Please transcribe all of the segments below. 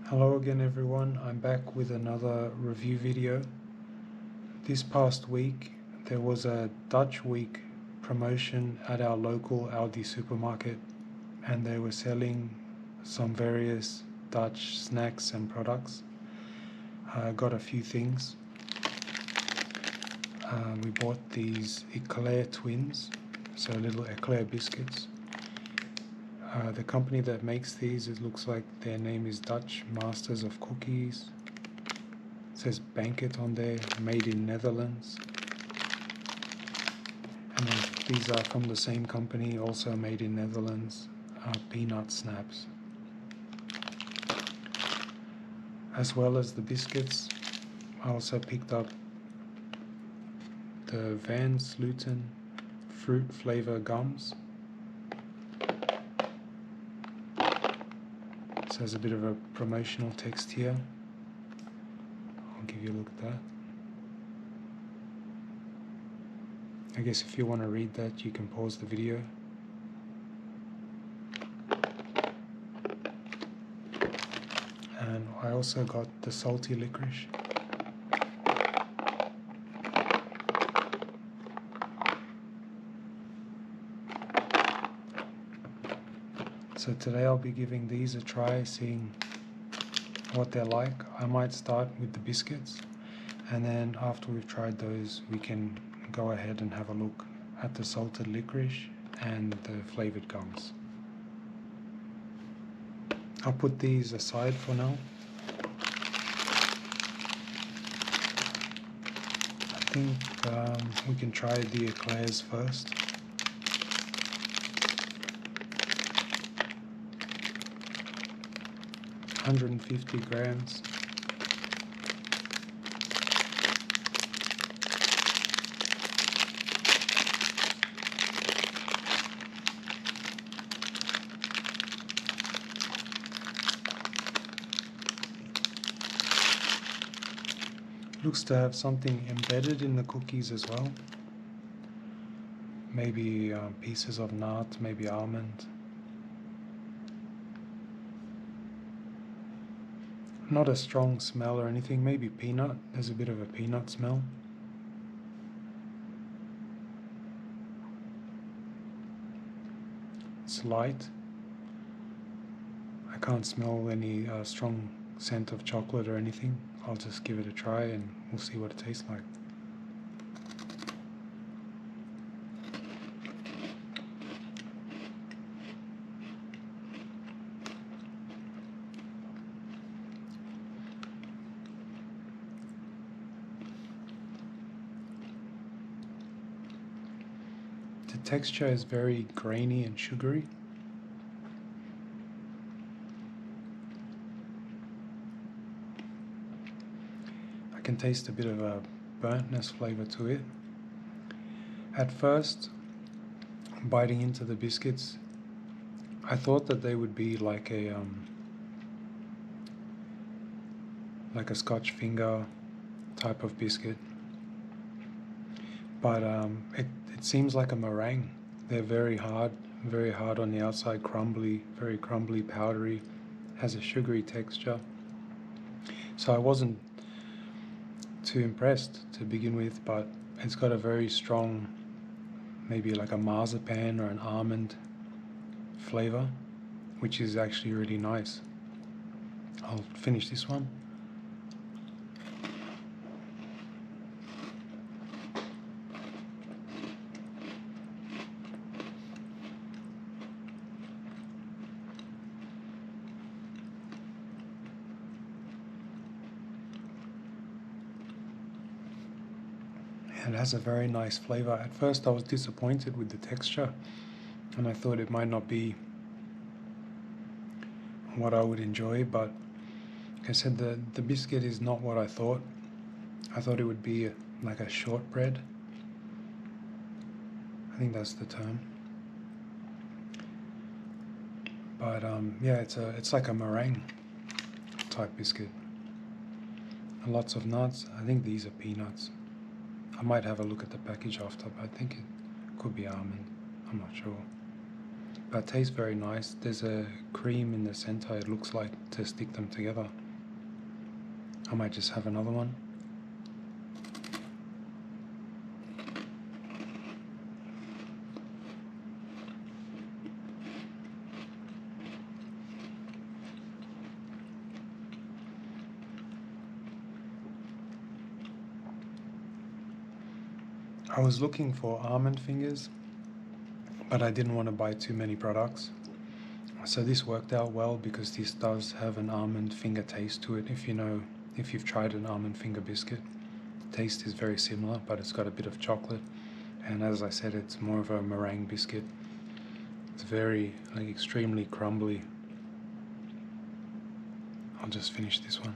Hello again everyone, I'm back with another review video. This past week there was a Dutch week promotion at our local Aldi supermarket, and they were selling some various Dutch snacks and products. I got a few things. We bought these eclair twins, so little eclair biscuits. The company that makes these, it looks like their name is Dutch Masters of Cookies. It says Banket on there, made in Netherlands. And then these are from the same company, also made in Netherlands, peanut snaps. As well as the biscuits, I also picked up the Van Slooten fruit flavor gums. So there's a bit of a promotional text here. I'll give you a look at that. I guess if you want to read that, you can pause the video. And I also got the salty licorice. So today I'll be giving these a try, seeing what they're like. I might start with the biscuits, and then after we've tried those we can go ahead and have a look at the salted licorice and the flavoured gums. I'll put these aside for now. I think we can try the eclairs first. $150 grams. Looks to have something embedded in the cookies as well. Maybe pieces of nut, maybe almond. Not a strong smell or anything, maybe peanut. There's a bit of a peanut smell. It's light. I can't smell any strong scent of chocolate or anything. I'll just give it a try and we'll see what it tastes like. The texture is very grainy and sugary. I can taste a bit of a burntness flavour to it. At first, biting into the biscuits, I thought that they would be like a Scotch finger type of biscuit, but it seems like a meringue. They're very hard on the outside, crumbly, very crumbly, powdery, has a sugary texture. So I wasn't too impressed to begin with, but it's got a very strong, maybe like a marzipan or an almond flavor, which is actually really nice. I'll finish this one. It has a very nice flavor. At first I was disappointed with the texture and I thought it might not be what I would enjoy, but like I said, the biscuit is not what I thought. I thought it would be like a shortbread. I think that's the term. But yeah, it's like a meringue type biscuit. Lots of nuts. I think these are peanuts. I might have a look at the package after, but I think it could be almond. I'm not sure. but tastes very nice. There's a cream in the center, it looks like, to stick them together. I might just have another one. I was looking for almond fingers, but I didn't want to buy too many products. So this worked out well because this does have an almond finger taste to it. If you've tried an almond finger biscuit, taste is very similar, but it's got a bit of chocolate. And as I said, it's more of a meringue biscuit. It's very, extremely crumbly. I'll just finish this one.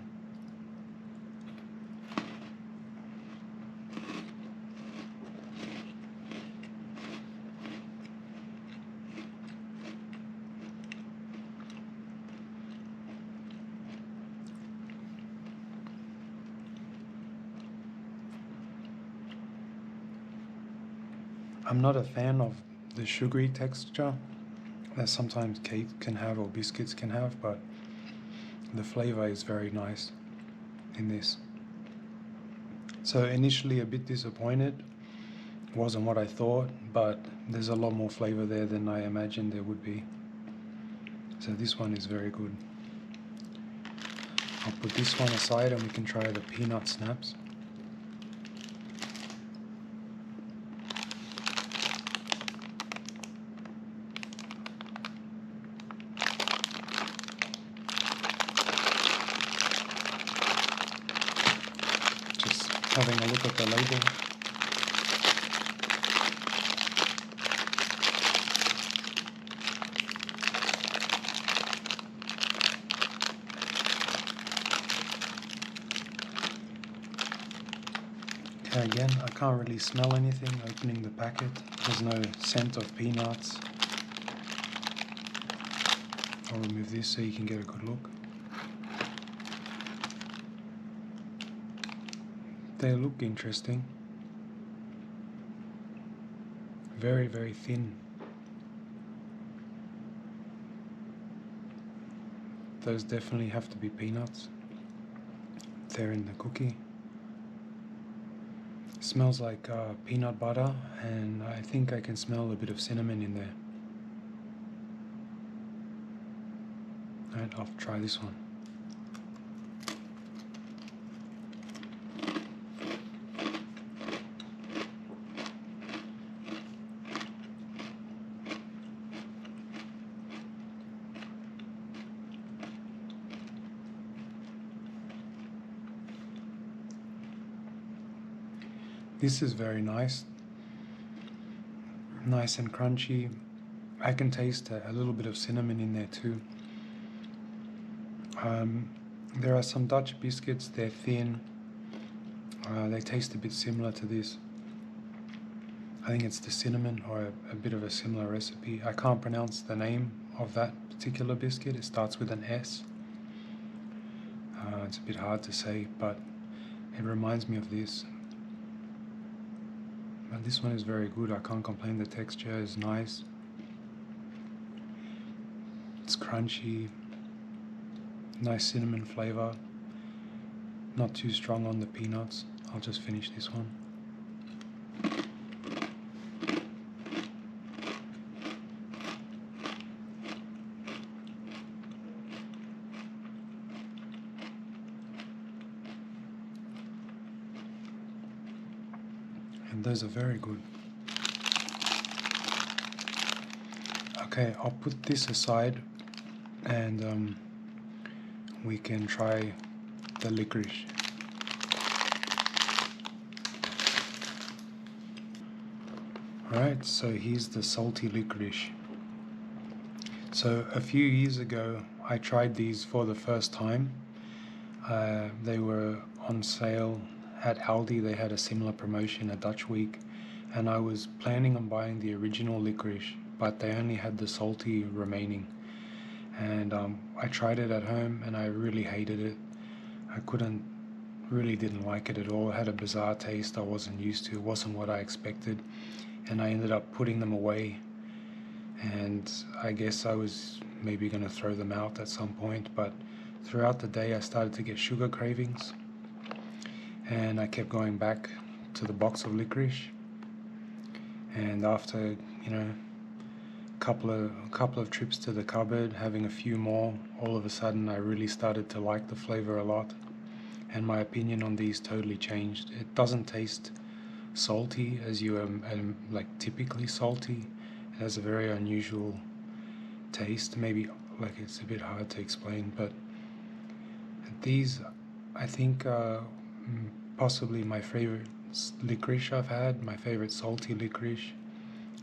I'm not a fan of the sugary texture that sometimes cake can have or biscuits can have, but the flavor is very nice in this. So initially a bit disappointed, wasn't what I thought, but there's a lot more flavor there than I imagined there would be. So this one is very good. I'll put this one aside and we can try the peanut snaps. Having a look at the label. Okay, again, I can't really smell anything opening the packet. There's no scent of peanuts. I'll remove this so you can get a good look. They look interesting. Very, very thin. Those definitely have to be peanuts. They're in the cookie. It smells like peanut butter, and I think I can smell a bit of cinnamon in there. Alright, I'll try this one. This is very nice. Nice and crunchy. I can taste a little bit of cinnamon in there too. There are some Dutch biscuits, they're thin. They taste a bit similar to this. I think it's the cinnamon or a bit of a similar recipe. I can't pronounce the name of that particular biscuit. It starts with an S. It's a bit hard to say, but it reminds me of this. But this one is very good. I can't complain. The texture is nice. It's crunchy. Nice cinnamon flavor. Not too strong on the peanuts. I'll just finish this one. And those are very good. Okay, I'll put this aside and we can try the licorice. Alright, so here's the salty licorice. So a few years ago I tried these for the first time. They were on sale at Aldi. They had a similar promotion, a Dutch week, and I was planning on buying the original licorice, but they only had the salty remaining. And I tried it at home and I really hated it. I really didn't like it at all. It had a bizarre taste I wasn't used to. It wasn't what I expected. And I ended up putting them away and I guess I was maybe going to throw them out at some point, but throughout the day I started to get sugar cravings, and I kept going back to the box of licorice. And after, couple of trips to the cupboard, having a few more, all of a sudden I really started to like the flavor a lot, and my opinion on these totally changed. It doesn't taste salty as you like typically salty. It has a very unusual taste. Maybe like it's a bit hard to explain, but these, I think, possibly my favorite licorice I've had, my favorite salty licorice.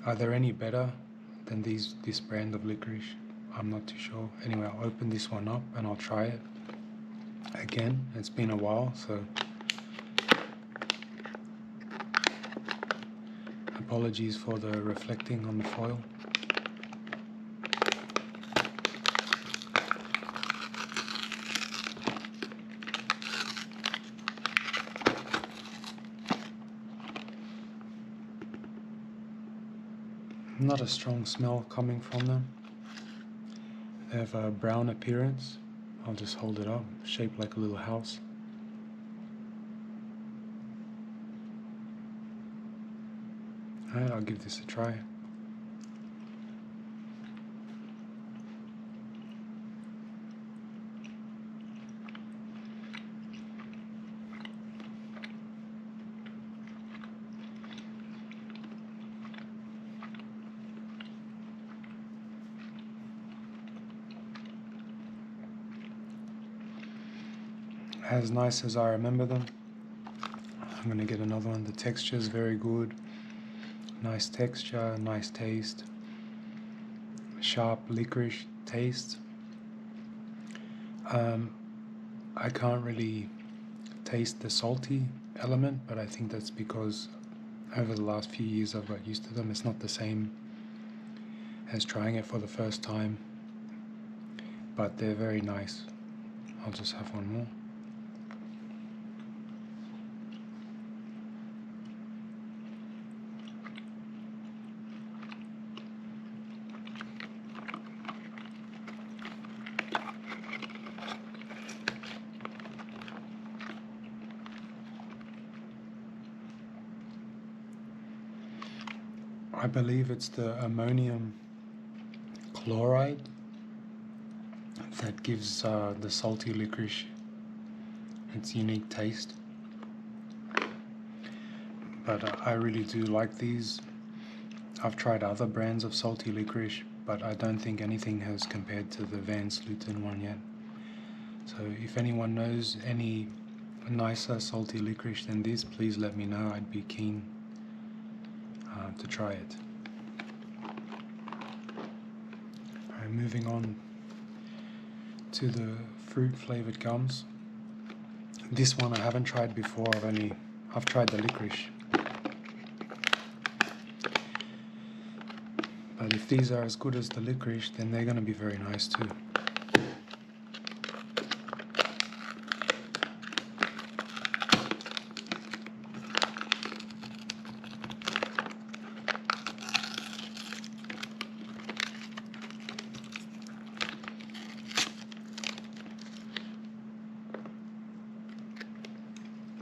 Are there any better than this brand of licorice? I'm not too sure. Anyway, I'll open this one up and I'll try it again. It's been a while, so apologies for the reflecting on the foil. Not a strong smell coming from them. They have a brown appearance. I'll just hold it up, shaped like a little house. Alright, I'll give this a try. As nice as I remember them. I'm going to get another one. The texture is very good. Nice texture, nice taste. Sharp licorice taste. I can't really taste the salty element, but I think that's because over the last few years I've got used to them. It's not the same as trying it for the first time, but they're very nice. I'll just have one more. I believe it's the ammonium chloride that gives the salty licorice its unique taste. But I really do like these. I've tried other brands of salty licorice, but I don't think anything has compared to the Van Slooten one yet. So if anyone knows any nicer salty licorice than this, please let me know. I'd be keen to try it. Alright, moving on to the fruit flavored gums. This one I haven't tried before. I've tried the licorice. But if these are as good as the licorice, then they're going to be very nice too.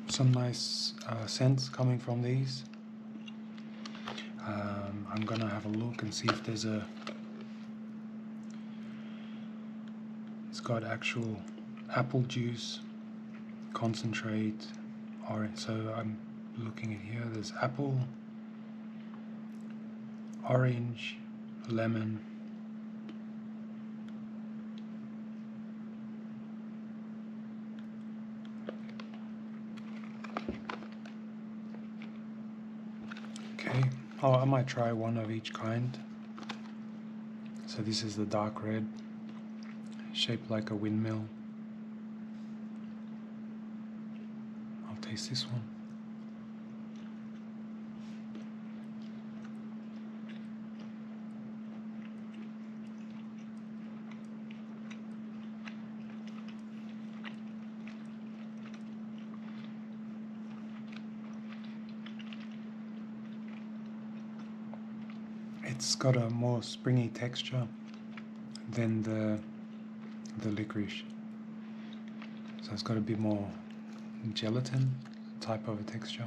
Some nice scents coming from these. I'm gonna have a look and see if there's it's got actual apple juice, concentrate, orange. So I'm looking at here, there's apple, orange, lemon, okay. Oh, I might try one of each kind. So this is the dark red, shaped like a windmill. I'll taste this one. It's got a more springy texture than the licorice. So it's got a bit more gelatin type of a texture.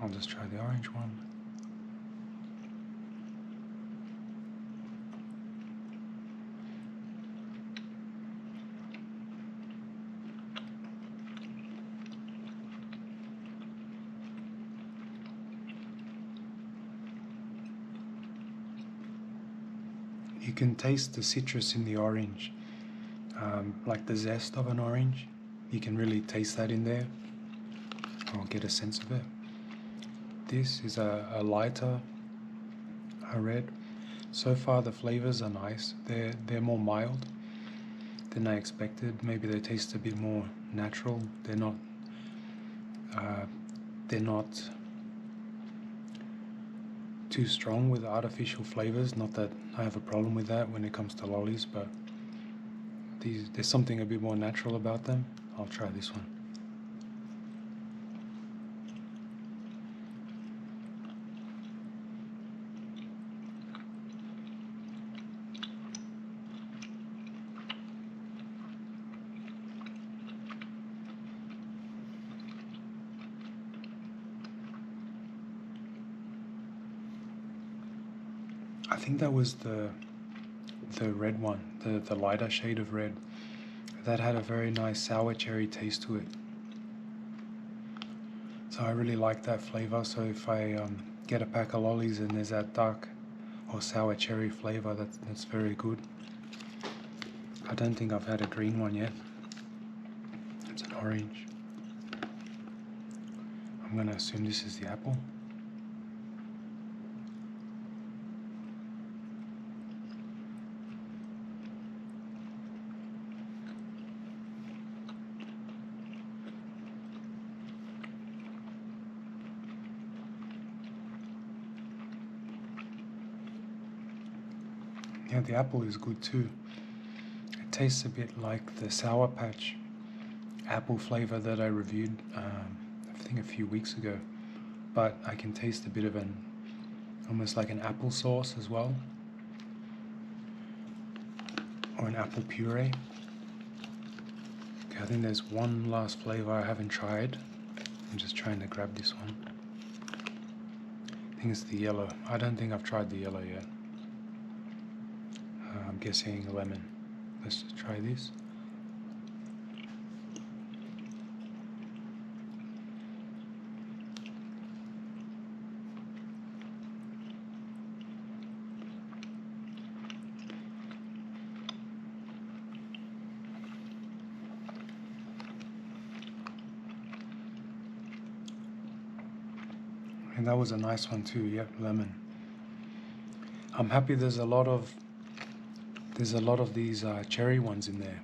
I'll just try the orange one. You can taste the citrus in the orange, like the zest of an orange. You can really taste that in there, or get a sense of it. This is a lighter red. So far the flavors are nice. They're more mild than I expected. Maybe they taste a bit more natural. They're not too strong with artificial flavors. Not that I have a problem with that when it comes to lollies, but there's something a bit more natural about them. I'll try this one. I think that was the red one, the lighter shade of red. That had a very nice sour cherry taste to it. So I really like that flavor. So if I get a pack of lollies and there's that dark or sour cherry flavor, that's very good. I don't think I've had a green one yet. It's an orange. I'm going to assume this is the apple. Yeah, the apple is good too. It tastes a bit like the Sour Patch apple flavor that I reviewed, I think a few weeks ago. But I can taste a bit of almost like an apple sauce as well, or an apple puree. Okay, I think there's one last flavor I haven't tried. I'm just trying to grab this one. I think it's the yellow. I don't think I've tried the yellow yet. I'm guessing lemon. Let's just try this. And that was a nice one too. Yep, lemon. I'm happy there's a lot of these cherry ones in there.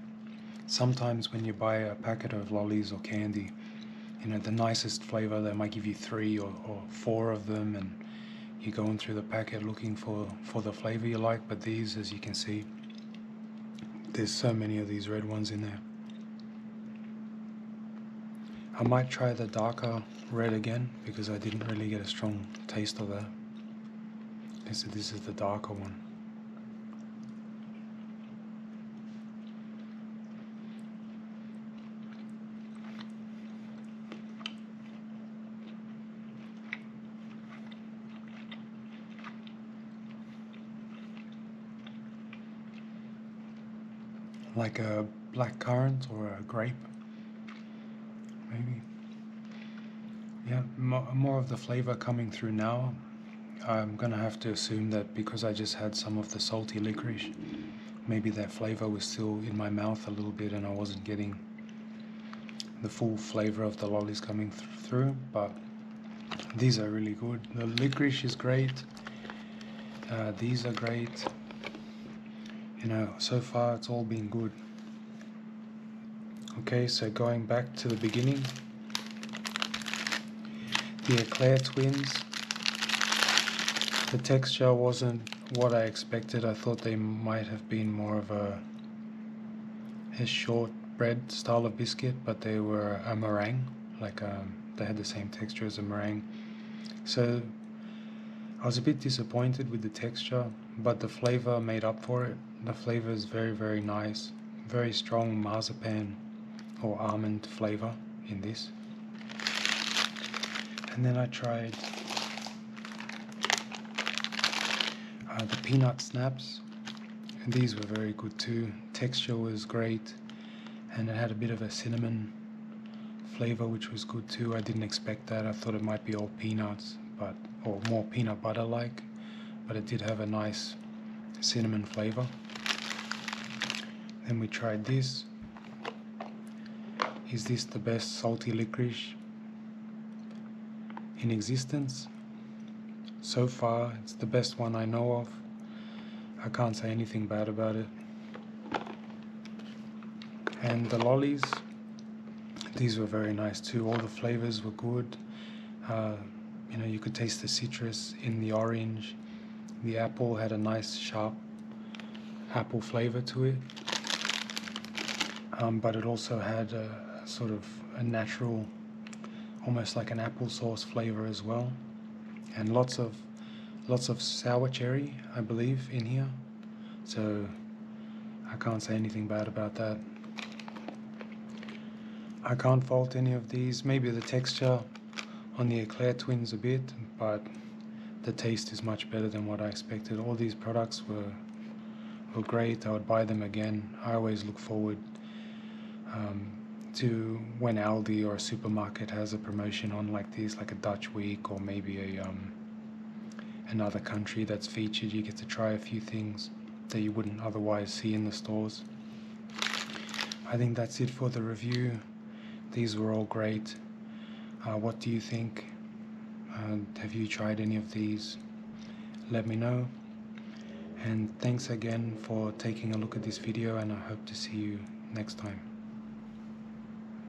Sometimes when you buy a packet of lollies or candy, the nicest flavor, they might give you 3 or 4 of them, and you're going through the packet looking for the flavor you like. But these, as you can see, there's so many of these red ones in there. I might try the darker red again because I didn't really get a strong taste of that. This is the darker one. Like a black currant or a grape, maybe. Yeah, more of the flavor coming through now. I'm gonna have to assume that because I just had some of the salty licorice, maybe that flavor was still in my mouth a little bit and I wasn't getting the full flavor of the lollies coming through. But these are really good. The licorice is great. These are great. So far it's all been good. Okay, so going back to the beginning, the eclair twins, the texture wasn't what I expected. I thought they might have been more of a short bread style of biscuit, but they were a meringue, like they had the same texture as a meringue. So I was a bit disappointed with the texture, but the flavor made up for it. The flavor is very, very nice. Very strong marzipan or almond flavor in this. And then I tried the peanut snaps, and these were very good too. Texture was great, and it had a bit of a cinnamon flavor which was good too. I didn't expect that. I thought it might be all peanuts, or more peanut butter like, but it did have a nice cinnamon flavor. Then we tried this. Is this the best salty licorice in existence? So far, it's the best one I know of. I can't say anything bad about it. And the lollies, these were very nice too. All the flavors were good. You could taste the citrus in the orange. The apple had a nice sharp apple flavor to it. But it also had a sort of a natural, almost like an applesauce flavor as well. And lots of sour cherry, I believe, in here. So I can't say anything bad about that. I can't fault any of these. Maybe the texture on the Eclair Twins a bit, but the taste is much better than what I expected. All these products were great. I would buy them again. I always look forward to when Aldi or a supermarket has a promotion on like this, like a Dutch week or maybe another country that's featured. You get to try a few things that you wouldn't otherwise see in the stores. I think that's it for the review. These were all great. What do you think? Have you tried any of these? Let me know. And thanks again for taking a look at this video, and I hope to see you next time.